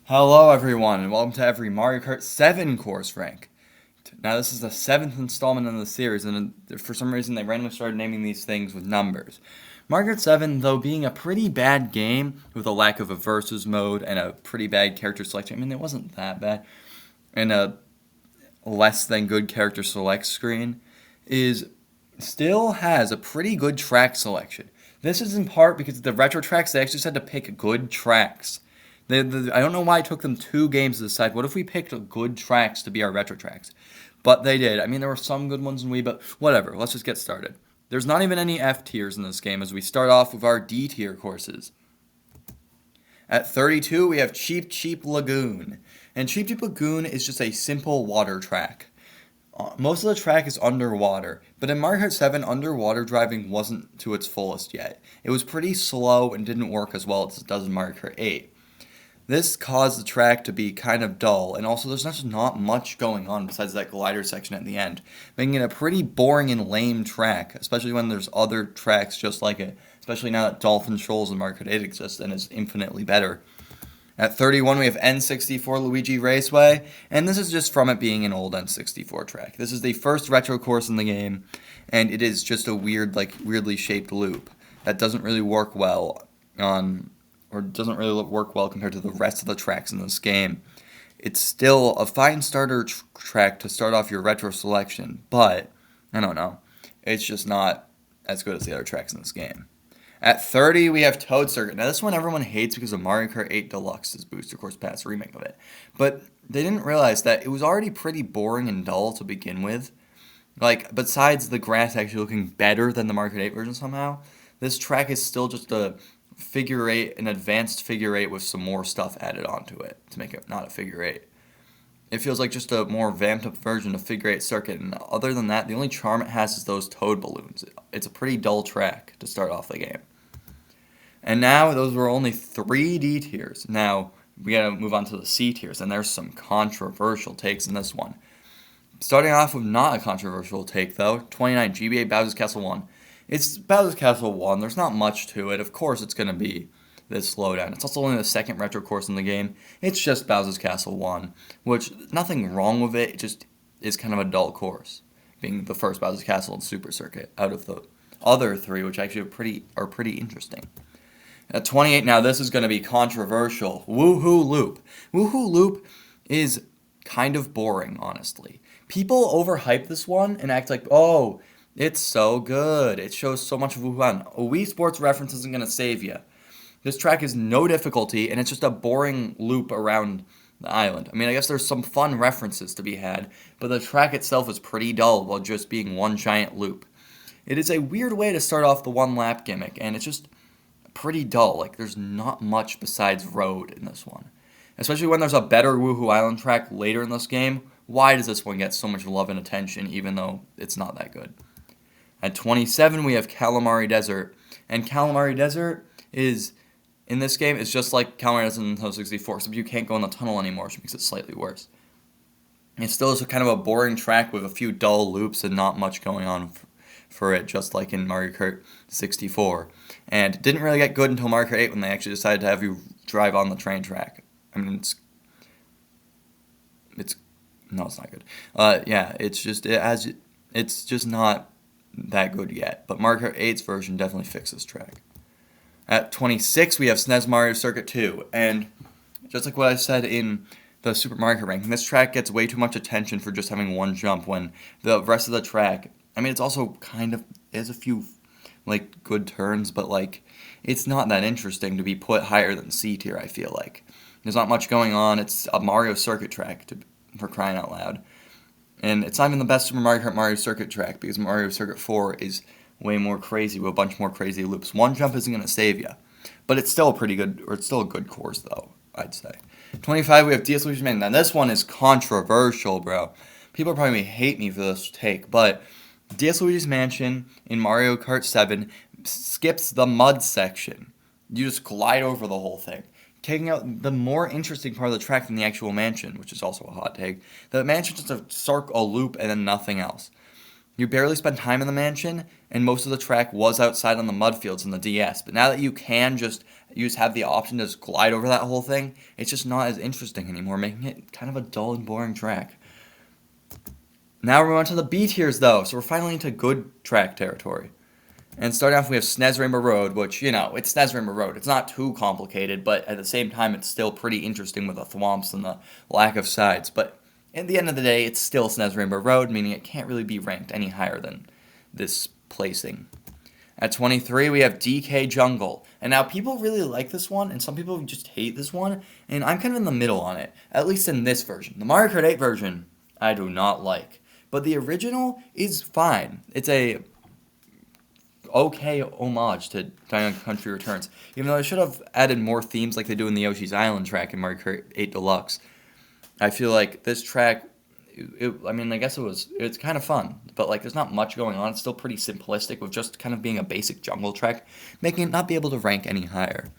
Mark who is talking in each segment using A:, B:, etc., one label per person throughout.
A: Hello, everyone, and welcome to every Mario Kart 7 course rank. Now, this is the 7th installment in the series, and for some reason, they randomly started naming these things with numbers. Mario Kart 7, though being a pretty bad game with a lack of a versus mode and a pretty bad character selection, I mean, it wasn't that bad, and a less than good character select screen, is still has a pretty good track selection. This is in part because the retro tracks, they actually just had to pick good tracks. I don't know why it took them 2 games to decide what if we picked good tracks to be our retro tracks. But they did. I mean, there were some good ones in Wii, but whatever. Let's just get started. There's not even any F tiers in this game as we start off with our D tier courses. At 32, we have Cheap Cheap Lagoon. And Cheap Cheap Lagoon is just a simple water track. Most of the track is underwater, but in Mario Kart 7, underwater driving wasn't to its fullest yet. It was pretty slow and didn't work as well as it does in Mario Kart 8. This caused the track to be kind of dull, and also there's just not much going on besides that glider section at the end, making it a pretty boring and lame track, especially when there's other tracks just like it, especially now that Dolphin Shoals in Mario Kart 8 exists and is infinitely better. At 31, we have N64 Luigi Raceway, and this is just from it being an old N64 track. This is the first retro course in the game, and it is just a weirdly shaped loop that doesn't really work well doesn't really work well compared to the rest of the tracks in this game. It's still a fine starter track to start off your retro selection, but I don't know. It's just not as good as the other tracks in this game. At 30, we have Toad Circuit. Now, this one everyone hates because of Mario Kart 8 Deluxe's Booster Course Pass remake of it. But they didn't realize that it was already pretty boring and dull to begin with. Like, besides the grass actually looking better than the Mario Kart 8 version somehow, this track is still just a figure eight, an advanced figure eight with some more stuff added onto it to make it not a figure eight. It feels like just a more vamped up version of figure eight circuit, and other than that, the only charm it has is those toad balloons. It's a pretty dull track to start off the game. And now those were only 3D tiers. Now we gotta move on to the C tiers, and there's some controversial takes in this one. Starting off with not a controversial take though, 29 GBA Bowser's Castle 1. It's Bowser's Castle 1. There's not much to it. Of course it's going to be this slowdown. It's also only the second retro course in the game. It's just Bowser's Castle 1, which, nothing wrong with it. It just is kind of a dull course, being the first Bowser's Castle and Super Circuit out of the other 3, which actually are pretty interesting. At 28, now this is going to be controversial. Woohoo Loop. Woohoo Loop is kind of boring, honestly. People overhype this one and act like, oh, it's so good. It shows so much of Wuhan. A Wii Sports reference isn't going to save you. This track is no difficulty, and it's just a boring loop around the island. I mean, I guess there's some fun references to be had, but the track itself is pretty dull while just being one giant loop. It is a weird way to start off the one lap gimmick, and it's just pretty dull. Like, there's not much besides road in this one. Especially when there's a better Woohoo Island track later in this game. Why does this one get so much love and attention, even though it's not that good? At 27, we have Calamari Desert. And Calamari Desert is, in this game, it's just like Calamari Desert in Nintendo 64, except you can't go in the tunnel anymore, which makes it slightly worse. It still is a kind of a boring track with a few dull loops and not much going on for it, just like in Mario Kart 64. And it didn't really get good until Mario Kart 8 when they actually decided to have you drive on the train track. I mean, no, it's not good. Yeah, it's just not that good yet, but Mario Kart 8's version definitely fixes this track. At 26, we have SNES Mario Circuit 2, and just like what I said in the Super Mario Kart ranking, this track gets way too much attention for just having one jump when the rest of the track, I mean, it's also it has a few, like, good turns, but, like, it's not that interesting to be put higher than C tier, I feel like. There's not much going on. It's a Mario Circuit track, for crying out loud. And it's not even the best Super Mario Kart Mario Circuit track because Mario Circuit 4 is way more crazy with a bunch more crazy loops. One jump isn't going to save you. But it's still it's still a good course though, I'd say. 25, we have DS Luigi's Mansion. Now this one is controversial, bro. People probably hate me for this take, but DS Luigi's Mansion in Mario Kart 7 skips the mud section. You just glide over the whole thing, taking out the more interesting part of the track than the actual mansion, which is also a hot take. The mansion's just a loop and then nothing else. You barely spend time in the mansion, and most of the track was outside on the mud fields in the DS. But now that you just have the option to just glide over that whole thing, it's just not as interesting anymore, making it kind of a dull and boring track. Now we're on to the B tiers though, so we're finally into good track territory. And starting off, we have SNES Rainbow Road, which, it's SNES Rainbow Road. It's not too complicated, but at the same time, it's still pretty interesting with the thwomps and the lack of sides. But at the end of the day, it's still SNES Rainbow Road, meaning it can't really be ranked any higher than this placing. At 23, we have DK Jungle. And now people really like this one, and some people just hate this one, and I'm kind of in the middle on it, at least in this version. The Mario Kart 8 version, I do not like. But the original is fine. It's a okay homage to Dino Country Returns, even though I should have added more themes like they do in the Yoshi's Island track in Mario Kart 8 Deluxe. I feel like this track, I guess it's kind of fun, but like there's not much going on. It's still pretty simplistic with just kind of being a basic jungle track, making it not be able to rank any higher.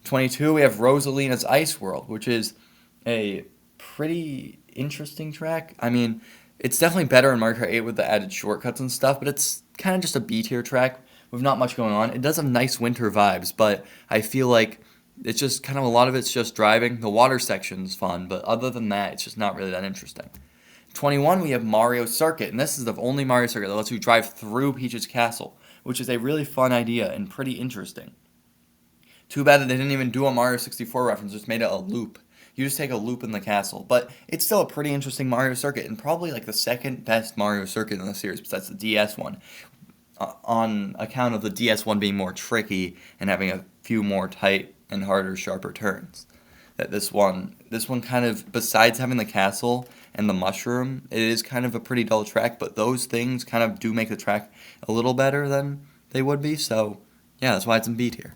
A: 22, we have Rosalina's Ice World, which is a pretty interesting track. I mean, it's definitely better in Mario Kart 8 with the added shortcuts and stuff, but it's kind of just a B tier track with not much going on. It does have nice winter vibes, but I feel like it's just kind of a lot of it's just driving. The water section's fun, but other than that, it's just not really that interesting. 21, we have Mario Circuit, and this is the only Mario Circuit that lets you drive through Peach's castle, which is a really fun idea and pretty interesting. Too bad that they didn't even do a Mario 64 reference, just made it a loop. You just take a loop in the castle, but it's still a pretty interesting Mario Circuit, and probably like the second best Mario Circuit in the series, besides the DS one, on account of the DS one being more tricky and having a few more tight and harder, sharper turns. That this one kind of, besides having the castle and the mushroom, it is kind of a pretty dull track, but those things kind of do make the track a little better than they would be, so yeah, that's why it's in B tier.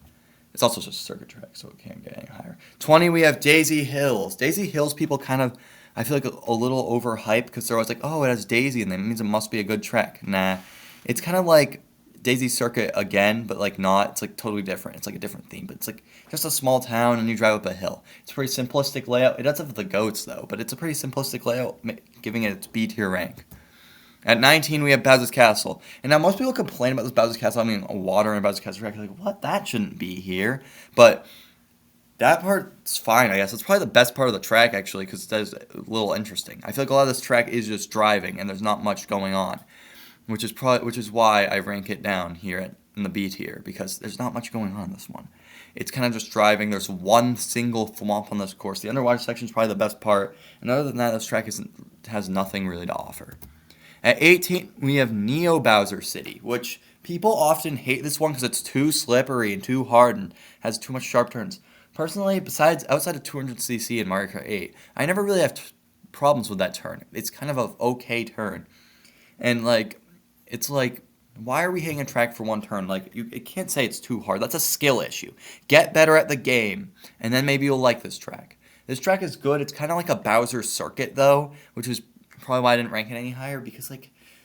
A: It's also just a circuit track, so it can't get any higher. 20, we have Daisy Hills. Daisy Hills, people kind of, I feel like a little overhyped because they're always like, oh, it has Daisy, and that means it must be a good track. Nah, it's kind of like Daisy Circuit again, but like not. It's like totally different. It's like a different theme, but it's like just a small town and you drive up a hill. It's a pretty simplistic layout. It does have the goats though, but it's a pretty simplistic layout, giving it its B tier rank. At 19, we have Bowser's Castle. And now most people complain about this Bowser's Castle. I mean, water in Bowser's Castle track. Like, what? That shouldn't be here. But that part's fine, I guess. It's probably the best part of the track, actually, because it's a little interesting. I feel like a lot of this track is just driving, and there's not much going on, which is why I rank it down here in the B tier, because there's not much going on in this one. It's kind of just driving. There's one single thwomp on this course. The underwater section is probably the best part, and other than that, this track has nothing really to offer. At 18, we have Neo Bowser City, which people often hate this one because it's too slippery and too hard and has too much sharp turns. Personally, outside of 200cc in Mario Kart 8, I never really have problems with that turn. It's kind of an okay turn. And, it's like, why are we hitting a track for one turn? It can't say it's too hard. That's a skill issue. Get better at the game, and then maybe you'll like this track. This track is good. It's kind of like a Bowser Circuit, though, which is probably why I didn't rank it any higher, because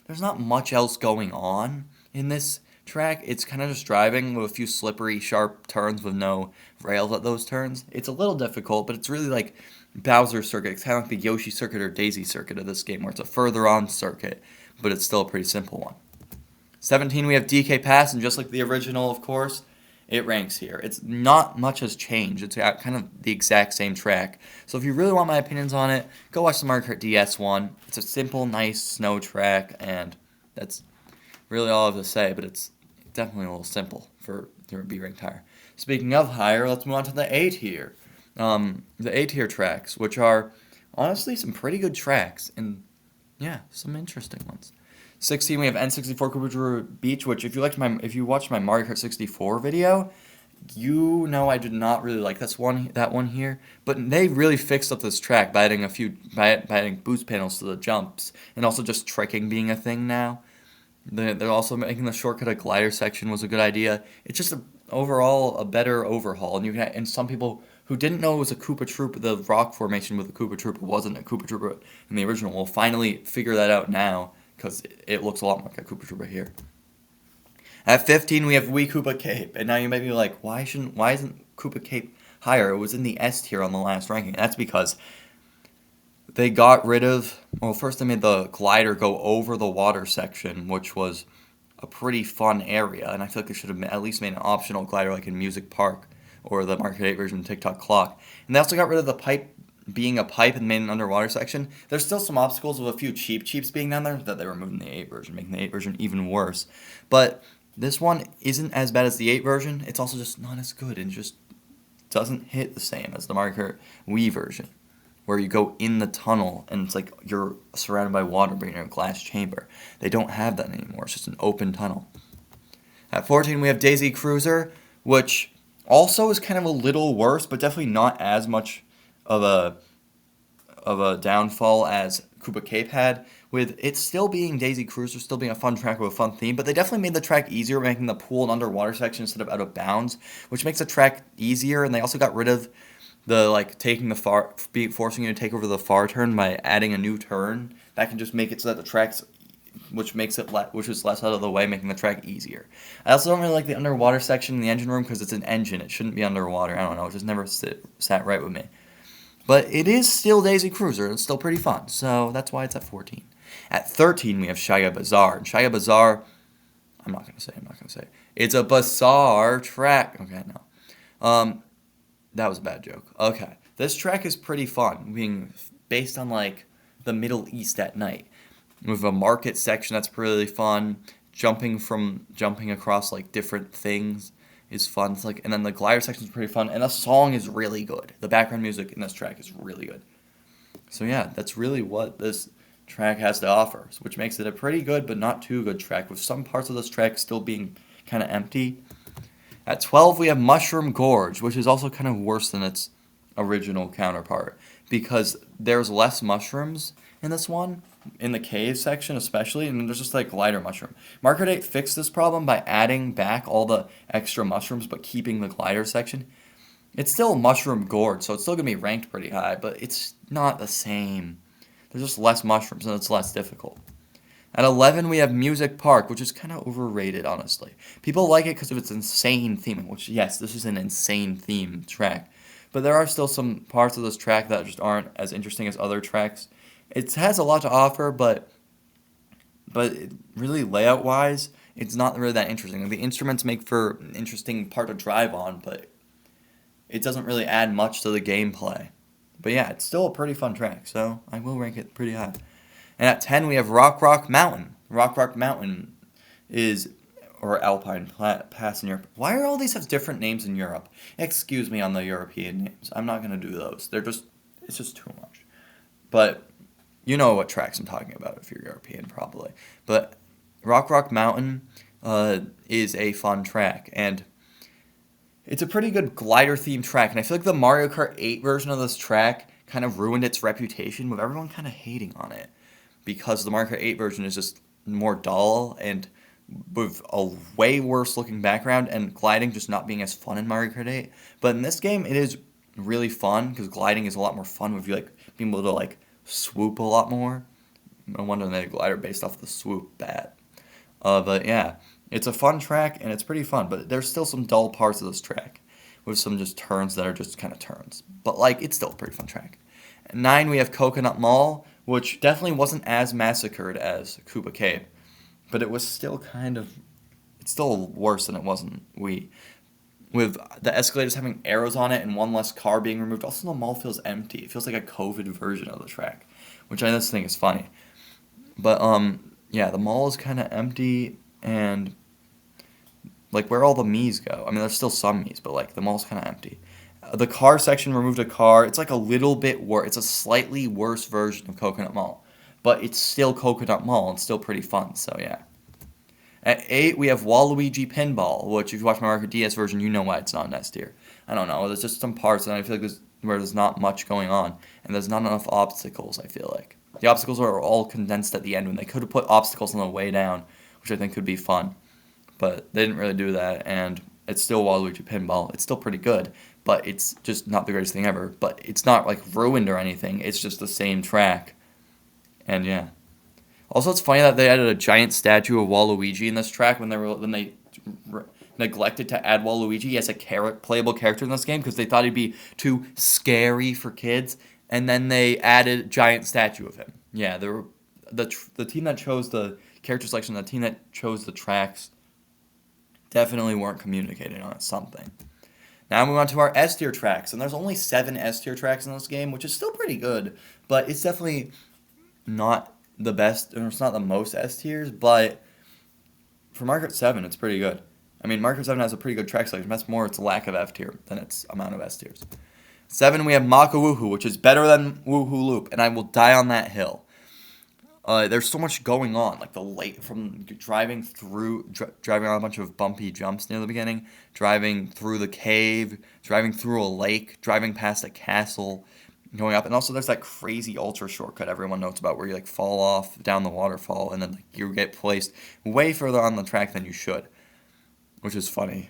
A: there's not much else going on in this track. It's kind of just driving with a few slippery, sharp turns with no rails at those turns. It's a little difficult, but it's really like Bowser Circuit. It's kind of like the Yoshi Circuit or Daisy Circuit of this game, where it's a further on circuit, but it's still a pretty simple one. 17, we have DK Pass, and just like the original, of course, it ranks here. It's not much has changed. It's kind of the exact same track. So if you really want my opinions on it, go watch the Mario Kart DS one. It's a simple, nice snow track, and that's really all I have to say, but it's definitely a little simple for to be ranked higher. Speaking of higher, let's move on to the A tier. The A tier tracks, which are honestly some pretty good tracks, and yeah, some interesting ones. 16, we have N64 Koopa Beach, which if you watched my Mario Kart 64 video, you know I did not really like that one here. But they really fixed up this track by adding boost panels to the jumps, and also just tricking being a thing now. They're also making the shortcut a glider section was a good idea. It's just overall a better overhaul, and some people who didn't know it was a Koopa Troopa, the rock formation with the Koopa Troopa wasn't a Koopa Troopa in the original, will finally figure that out now, because it looks a lot more like a Koopa Troopa here. At 15, we have Wii Koopa Cape, and now you may be like, why isn't Koopa Cape higher? It was in the S tier on the last ranking. That's because They got rid of, well, first they made the glider go over the water section, which was a pretty fun area, and I feel like they should have at least made an optional glider like in Music Park or the Market 8 version of TikTok Clock. And they also got rid of the pipe being a pipe and made an underwater section. There's still some obstacles with a few cheaps being down there that they removed in the 8 version, making the 8 version even worse. But this one isn't as bad as the 8 version. It's also just not as good and just doesn't hit the same as the Mario Kart Wii version, where you go in the tunnel and it's like you're surrounded by water but you're in a glass chamber. They don't have that anymore. It's just an open tunnel. At 14, we have Daisy Cruiser, which also is kind of a little worse, but definitely not as much of a downfall as Koopa Cape had, with it still being Daisy Cruiser, still being a fun track with a fun theme, but they definitely made the track easier, making the pool and underwater section instead of out of bounds, which makes the track easier, and they also got rid of the, like, taking the forcing you to take over the far turn by adding a new turn. That can just make it so that the track's, which makes it, which is less out of the way, making the track easier. I also don't really like the underwater section in the engine room because it's an engine. It shouldn't be underwater. I don't know. It just never sat right with me. But it is still Daisy Cruiser. It's still pretty fun. So that's why it's at 14. At 13, we have Shia Bazaar. And Shia Bazaar, I'm not going to say. It's a bizarre track. Okay, no. That was a bad joke. Okay. This track is pretty fun, being based on, like, the Middle East at night. With a market section that's really fun. Jumping across, like, different things is fun. It's like, and then the glider section is pretty fun, and the song is really good. The background music in this track is really good. So yeah, that's really what this track has to offer, which makes it a pretty good but not too good track, with some parts of this track still being kind of empty. At 12, we have Mushroom Gorge, which is also kind of worse than its original counterpart, because there's less mushrooms in this one, in the cave section especially, and there's just like glider mushroom. Marker 8 fixed this problem by adding back all the extra mushrooms but keeping the glider section. It's still Mushroom Gorge, so it's still going to be ranked pretty high, but it's not the same. There's just less mushrooms and it's less difficult. At 11, we have Music Park, which is kind of overrated, honestly. People like it because of its insane theming, which, yes, this is an insane theme track. But there are still some parts of this track that just aren't as interesting as other tracks. It has a lot to offer, but really layout-wise, it's not really that interesting. The instruments make for an interesting part to drive on, but it doesn't really add much to the gameplay. But yeah, it's still a pretty fun track, so I will rank it pretty high. And at 10, we have Rock Mountain. Rock Mountain is, or Alpine Pass in Europe. Why are all these have different names in Europe? Excuse me on the European names. I'm not going to do those. It's just too much. But you know what tracks I'm talking about if you're European, probably. But Rock Mountain is a fun track, and it's a pretty good glider-themed track. And I feel like the Mario Kart 8 version of this track kind of ruined its reputation with everyone kind of hating on it, because the Mario Kart 8 version is just more dull and with a way worse looking background, and gliding just not being as fun in Mario Kart 8. But in this game, it is really fun because gliding is a lot more fun with you like being able to like swoop a lot more. No wonder they made a glider based off the swoop bat. But yeah, it's a fun track and it's pretty fun. But there's still some dull parts of this track with some just turns that are just kind of turns. But like, it's still a pretty fun track. At 9, we have Coconut Mall, which definitely wasn't as massacred as Koopa Cape, but it was still it's still worse than it was in Wii. With the escalators having arrows on it and one less car being removed, also the mall feels empty. It feels like a COVID version of the track, which I just think is funny. But yeah, the mall is kind of empty, and like where all the Miis go. I mean, there's still some Miis, but like the mall's kind of empty. The car section removed a car. It's like a little bit worse. It's a slightly worse version of Coconut Mall, but it's still Coconut Mall and still pretty fun. So yeah. At 8, we have Waluigi Pinball, which if you watch my Mario DS version, you know why it's not an S tier. I don't know. There's just some parts that I feel like where there's not much going on, and there's not enough obstacles. I feel like the obstacles are all condensed at the end when they could have put obstacles on the way down, which I think could be fun, but they didn't really do that. And it's still Waluigi Pinball. It's still pretty good, but it's just not the greatest thing ever. But it's not like ruined or anything. It's just the same track, and yeah. Also, it's funny that they added a giant statue of Waluigi in this track when they neglected to add Waluigi as a playable character in this game because they thought he'd be too scary for kids. and then they added giant statue of him. Yeah, there were the team that chose the character selection, the team that chose the tracks, definitely weren't communicating on something. Now we move on to our S tier tracks, and there's only 7 S tier tracks in this game, which is still pretty good, but it's definitely not the best, or it's not the most S tiers, but for Mario Kart 7, it's pretty good. I mean, Mario Kart 7 has a pretty good track selection. That's more its lack of F tier than its amount of S tiers. 7, we have Maka Woohoo, which is better than Woohoo Loop, and I will die on that hill. There's so much going on, like the late from driving on a bunch of bumpy jumps near the beginning, driving through the cave, driving through a lake, driving past a castle, going up, and also there's that crazy ultra shortcut everyone knows about where you like fall off down the waterfall and then like, you get placed way further on the track than you should, which is funny.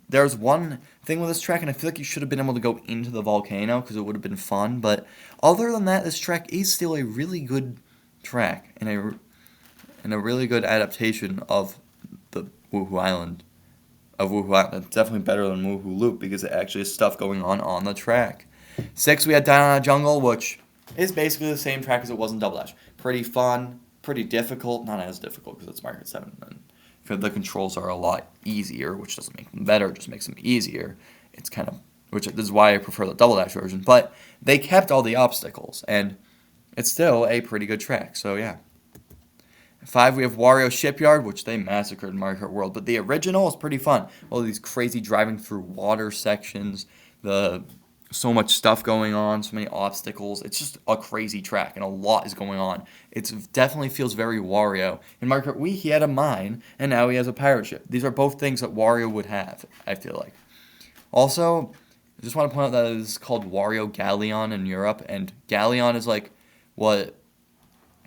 A: There's one thing with this track, and I feel like you should have been able to go into the volcano because it would have been fun. But other than that, this track is still a really good track and a really good adaptation of the Woohoo Island. It's definitely better than Woohoo Loop because it actually has stuff going on the track. 6, we had Dino Jungle, which is basically the same track as it was in Double Dash. Pretty fun, pretty difficult, not as difficult because it's Mario Kart 7. The controls are a lot easier, which doesn't make them better, it just makes them easier. It's kind of, which is why I prefer the Double Dash version. But they kept all the obstacles, and it's still a pretty good track. So yeah. 5, we have Wario Shipyard, which they massacred in Mario Kart World, but the original is pretty fun. All these crazy driving through water sections, so much stuff going on, so many obstacles. It's just a crazy track, and a lot is going on. It definitely feels very Wario. In Mario Kart Wii, he had a mine, and now he has a pirate ship. These are both things that Wario would have, I feel like. Also, I just want to point out that it's called Wario Galleon in Europe, and Galleon is like what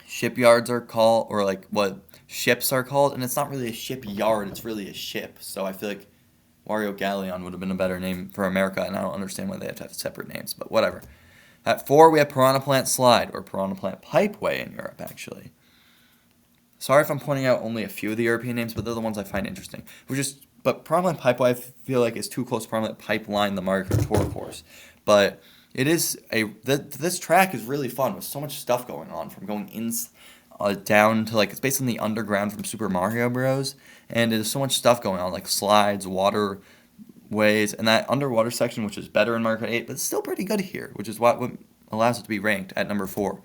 A: shipyards are called, or like what ships are called, and it's not really a shipyard, it's really a ship. So I feel like Wario Galleon would have been a better name for America, and I don't understand why they have to have separate names, but whatever. At 4, we have Piranha Plant Slide, or Piranha Plant Pipeway in Europe, actually. Sorry if I'm pointing out only a few of the European names, but they're the ones I find interesting. But Piranha Plant Pipeway, I feel like, is too close to Piranha Plant Pipeline, the Mario Kart Tour course. But it is this track is really fun with so much stuff going on, from going down to, like, it's based on the underground from Super Mario Bros. And there's so much stuff going on, like slides, water ways, and that underwater section, which is better in Mario Kart 8, but it's still pretty good here, which is what allows it to be ranked at number 4.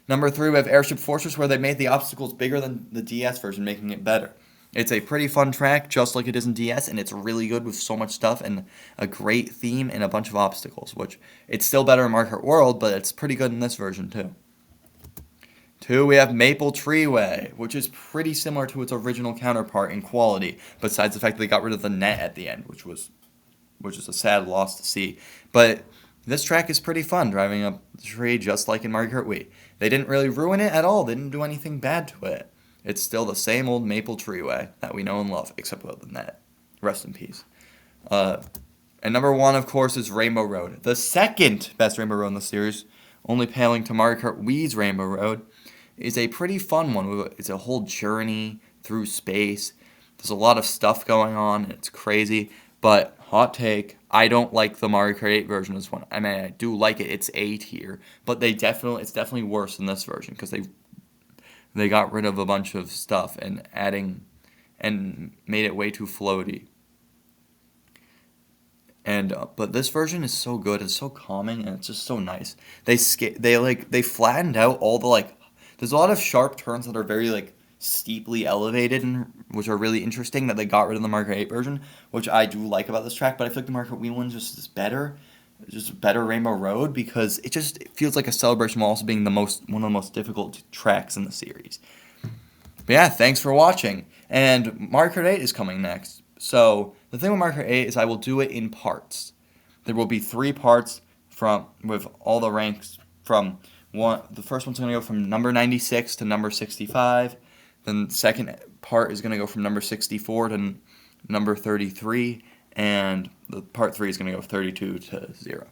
A: Number 3, we have Airship Fortress, where they made the obstacles bigger than the DS version, making it better. It's a pretty fun track, just like it is in DS, and it's really good with so much stuff and a great theme and a bunch of obstacles, which it's still better in Mario Kart World, but it's pretty good in this version too. 2, we have Maple Treeway, which is pretty similar to its original counterpart in quality, besides the fact that they got rid of the net at the end, which is a sad loss to see. But this track is pretty fun, driving up the tree just like in Mario Kart Wii. They didn't really ruin it at all. They didn't do anything bad to it. It's still the same old Maple Treeway that we know and love, except without the net. Rest in peace. And number 1, of course, is Rainbow Road, the second best Rainbow Road in the series, only paling to Mario Kart Wii's Rainbow Road. Is a pretty fun one. It's a whole journey through space. There's a lot of stuff going on. It's crazy. But hot take, I don't like the Mario Kart 8 version of this one. I mean, I do like it. It's A tier, but it's definitely worse than this version because they got rid of a bunch of stuff and made it way too floaty. And but this version is so good. It's so calming and it's just so nice. They flattened out all the there's a lot of sharp turns that are very steeply elevated and which are really interesting that they got rid of the Mario Kart 8 version, which I do like about this track, but I feel like the Mario Kart Wii one just is better. Just a better Rainbow Road because it feels like a celebration while also being one of the most difficult tracks in the series. But yeah, thanks for watching. And Mario Kart 8 is coming next. So the thing with Mario Kart 8 is I will do it in parts. There will be 3 parts with all the ranks from the first one's going to go from number 96 to number 65. Then the second part is going to go from number 64 to number 33. And the part 3 is going to go 32 to 0.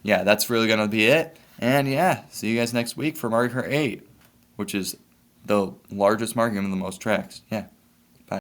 A: Yeah, that's really going to be it. And yeah, see you guys next week for Mario Kart 8, which is the largest Mario game with the most tracks. Yeah.